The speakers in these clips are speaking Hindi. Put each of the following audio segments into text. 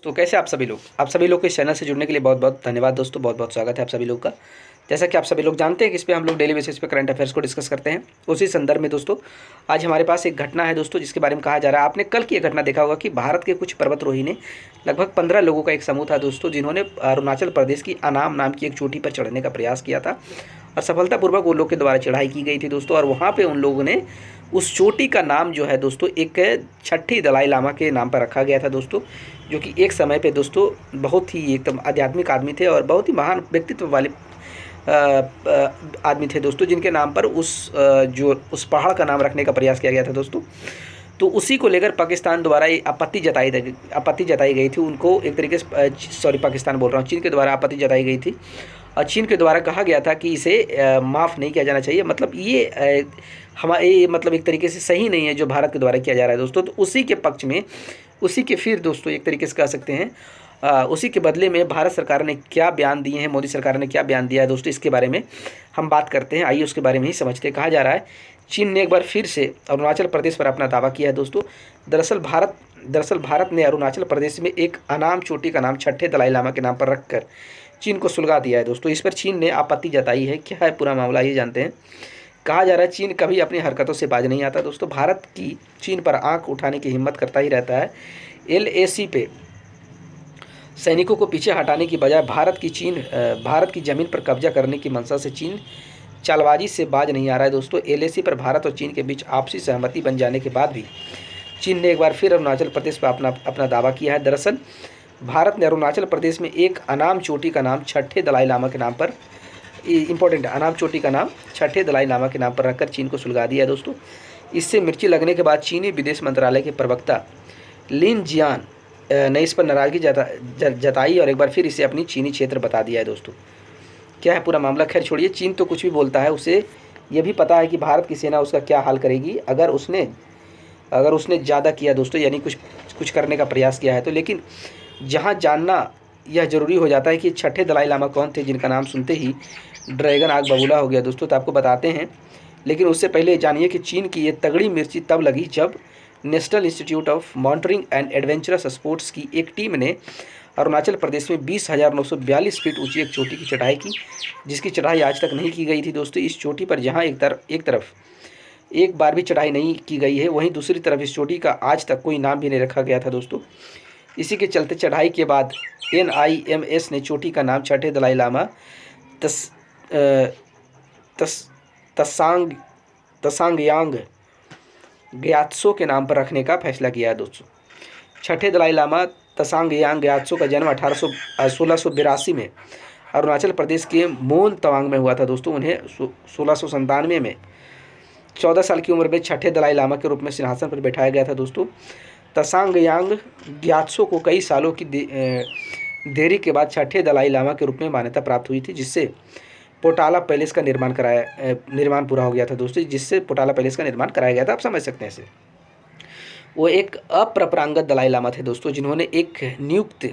तो कैसे आप सभी लोग को इस चैनल से जुड़ने के लिए बहुत बहुत धन्यवाद दोस्तों। बहुत बहुत स्वागत है आप सभी लोग का। जैसा कि आप सभी लोग जानते हैं कि इस पे हम लोग डेली बेसिस पे करंट अफेयर्स को डिस्कस करते हैं। उसी संदर्भ में दोस्तों आज हमारे पास एक घटना है दोस्तों, जिसके बारे में कहा जा रहा है। आपने कल की एक घटना देखा होगा कि भारत के कुछ पर्वतरोही ने, लगभग 15 लोगों का एक समूह था दोस्तों, जिन्होंने अरुणाचल प्रदेश की अनाम नाम की एक चोटी पर चढ़ने का प्रयास किया था और सफलतापूर्वक उन लोग के द्वारा चढ़ाई की गई थी दोस्तों। और वहाँ पे उन लोगों ने उस चोटी का नाम जो है दोस्तों, एक छठी दलाई लामा के नाम पर रखा गया था दोस्तों, जो कि एक समय पे दोस्तों बहुत ही एकदम आध्यात्मिक आदमी थे और बहुत ही महान व्यक्तित्व वाले आदमी थे दोस्तों, जिनके नाम पर उस पहाड़ का नाम रखने का प्रयास किया गया था दोस्तों। तो उसी को लेकर पाकिस्तान द्वारा ये आपत्ति जताई गई थी उनको, एक तरीके से सॉरी पाकिस्तान बोल रहा हूँ, चीन के द्वारा आपत्ति जताई गई थी और चीन के द्वारा कहा गया था कि इसे माफ़ नहीं किया जाना चाहिए। मतलब ये हमारे मतलब एक तरीके से सही नहीं है जो भारत के द्वारा किया जा रहा है दोस्तों। तो उसी के पक्ष में, उसी के फिर दोस्तों एक तरीके से कह सकते हैं उसी के बदले में भारत सरकार ने क्या बयान दिए हैं, मोदी सरकार ने क्या बयान दिया है दोस्तों, इसके बारे में हम बात करते हैं। आइए उसके बारे में ही समझते हैं। कहा जा रहा है चीन ने एक बार फिर से अरुणाचल प्रदेश पर अपना दावा किया है दोस्तों। दरअसल भारत ने अरुणाचल प्रदेश में एक अनाम चोटी का नाम छठे दलाई लामा के नाम पर रखकर चीन को सुलगा दिया है दोस्तों। इस पर चीन ने आपत्ति जताई है। क्या है पूरा मामला ये जानते हैं। कहा जा रहा है चीन कभी अपनी हरकतों से बाज नहीं आता दोस्तों। भारत की चीन पर आंख उठाने की हिम्मत करता ही रहता है। LAC पे सैनिकों को पीछे हटाने की बजाय भारत की ज़मीन पर कब्जा करने की मंशा से चीन चालबाजी से बाज नहीं आ रहा है दोस्तों। LAC पर भारत और चीन के बीच आपसी सहमति बन जाने के बाद भी चीन ने एक बार फिर अरुणाचल प्रदेश पर अपना दावा किया है। दरअसल भारत ने अरुणाचल प्रदेश में एक अनाम चोटी का नाम छठे दलाई लामा के नाम पर, इंपॉर्टेंट अनाम चोटी का नाम छठे दलाई लामा के नाम पर रखकर चीन को सुलगा दिया है दोस्तों। इससे मिर्ची लगने के बाद चीनी विदेश मंत्रालय के प्रवक्ता लिन जियान ने इस पर नाराज़गी जताई और एक बार फिर इसे अपनी चीनी क्षेत्र बता दिया है दोस्तों। क्या है पूरा मामला, खैर छोड़िए। चीन तो कुछ भी बोलता है, उसे यह भी पता है कि भारत की सेना उसका क्या हाल करेगी अगर उसने ज़्यादा किया दोस्तों, यानी कुछ करने का प्रयास किया है तो। लेकिन जहाँ जानना यह ज़रूरी हो जाता है कि छठे दलाई लामा कौन थे, जिनका नाम सुनते ही ड्रैगन आग बबूला हो गया दोस्तों, तो आपको बताते हैं। लेकिन उससे पहले जानिए कि चीन की ये तगड़ी मिर्ची तब लगी जब national institute of monitoring and adventurous sports की एक टीम ने अरुणाचल प्रदेश में 20,942 फीट ऊंची एक चोटी की चढ़ाई की, जिसकी चढ़ाई आज तक नहीं की गई थी दोस्तों। इस चोटी पर जहां एक तरफ एक बार भी चढ़ाई नहीं की गई है, वहीं दूसरी तरफ इस चोटी का आज तक कोई नाम भी नहीं रखा गया था दोस्तों। इसी के चलते चढ़ाई के बाद NIMS ने चोटी का नाम छठे दलाई लामा तसांगयांग ग्यात्सो के नाम पर रखने का फैसला किया है दोस्तों। छठे दलाई लामा तसांगयांग ग्यात्सो का जन्म 1682 में अरुणाचल प्रदेश के मोन तवांग में हुआ था दोस्तों। उन्हें 1697 में 14 साल की उम्र में छठे दलाई लामा के रूप में सिंहासन पर बैठाया गया था दोस्तों। तसांगयांग ग्यात्सो को कई सालों की देरी के बाद छठे दलाई लामा के रूप में मान्यता प्राप्त हुई थी, जिससे पोटाला पैलेस का निर्माण पूरा हो गया था दोस्तों, जिससे पोटाला पैलेस का निर्माण कराया गया था। आप समझ सकते हैं इसे। वो एक अपरंपरागत दलाई लामा थे दोस्तों, जिन्होंने एक नियुक्त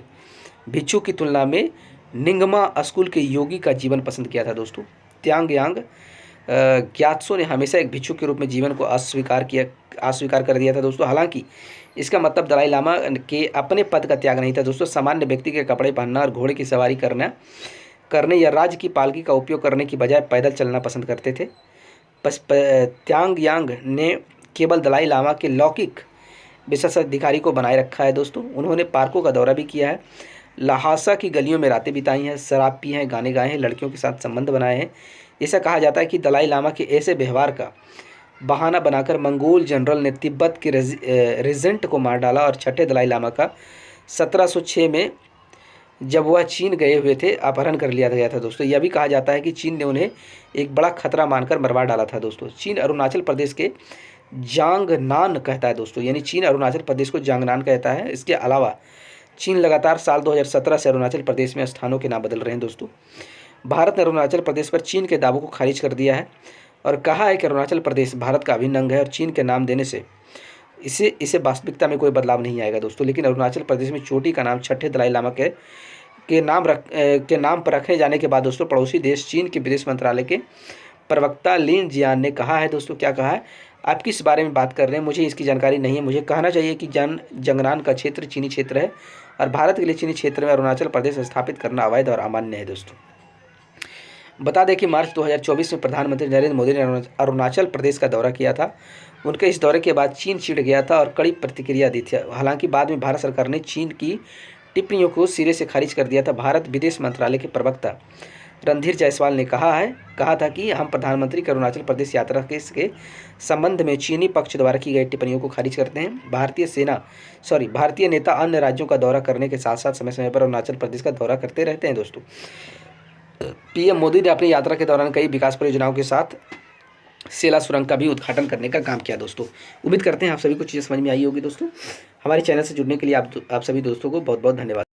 भिक्षु की तुलना में निंगमा स्कूल के योगी का जीवन पसंद किया था दोस्तों। त्यांगयांग ग्यात्सो ने हमेशा एक भिक्षु के रूप में जीवन को अस्वीकार कर दिया था दोस्तों। हालांकि इसका मतलब दलाई लामा के अपने पद का त्याग नहीं था दोस्तों। सामान्य व्यक्ति के कपड़े पहनना और घोड़े की सवारी करने या राज्य की पालकी का उपयोग करने की बजाय पैदल चलना पसंद करते थे। त्यांगयांग ने केवल दलाई लामा के लौकिक विशेषाधिकारी को बनाए रखा है दोस्तों। उन्होंने पार्कों का दौरा भी किया है, लहासा की गलियों में रातें बिताई हैं, शराब पी हैं, गाने गाए हैं, लड़कियों के साथ संबंध बनाए हैं। ऐसा कहा जाता है कि दलाई लामा के ऐसे व्यवहार का बहाना बनाकर मंगोल जनरल ने तिब्बत के रेजेंट को मार डाला और छठे दलाई लामा का 1706 में जब वह चीन गए हुए थे अपहरण कर लिया गया था दोस्तों। यह भी कहा जाता है कि चीन ने उन्हें एक बड़ा खतरा मानकर मरवा डाला था दोस्तों। चीन अरुणाचल प्रदेश के जांगनान कहता है दोस्तों, यानी चीन अरुणाचल प्रदेश को जांगनान कहता है। इसके अलावा चीन लगातार साल 2017 से अरुणाचल प्रदेश में स्थानों के नाम बदल रहे हैं दोस्तों। भारत ने अरुणाचल प्रदेश पर चीन के दावों को खारिज कर दिया है और कहा है कि अरुणाचल प्रदेश भारत का अभिन्न अंग है और चीन के नाम देने से इसे वास्तविकता में कोई बदलाव नहीं आएगा दोस्तों। लेकिन अरुणाचल प्रदेश में चोटी का नाम छठे दलाई लामा के नाम पर रखे जाने के बाद दोस्तों पड़ोसी देश चीन के विदेश मंत्रालय के प्रवक्ता लिन जियान ने कहा है दोस्तों, क्या कहा है, आप किस बारे में बात कर रहे हैं, मुझे इसकी जानकारी नहीं है। मुझे कहना चाहिए कि जांगनान का क्षेत्र चीनी क्षेत्र है और भारत के लिए चीनी क्षेत्र में अरुणाचल प्रदेश स्थापित करना अवैध और अमान्य है दोस्तों। बता दें कि मार्च 2024 में प्रधानमंत्री नरेंद्र मोदी ने अरुणाचल प्रदेश का दौरा किया था। उनके इस दौरे के बाद चीन चिढ़ गया था और कड़ी प्रतिक्रिया दी थी। हालांकि बाद में भारत सरकार ने चीन की टिप्पणियों को सिरे से खारिज कर दिया था। भारत विदेश मंत्रालय के प्रवक्ता रणधीर जायसवाल ने कहा था कि हम प्रधानमंत्री की अरुणाचल प्रदेश यात्रा के संबंध में चीनी पक्ष द्वारा की गई टिप्पणियों को खारिज करते हैं। भारतीय नेता अन्य राज्यों का दौरा करने के साथ साथ समय समय पर अरुणाचल प्रदेश का दौरा करते रहते हैं दोस्तों। पीएम मोदी ने अपनी यात्रा के दौरान कई विकास परियोजनाओं के साथ सेला सुरंग का भी उद्घाटन करने का काम किया दोस्तों। उम्मीद करते हैं आप सभी को चीज़ें समझ में आई होगी दोस्तों। हमारे चैनल से जुड़ने के लिए आप सभी दोस्तों को बहुत बहुत धन्यवाद।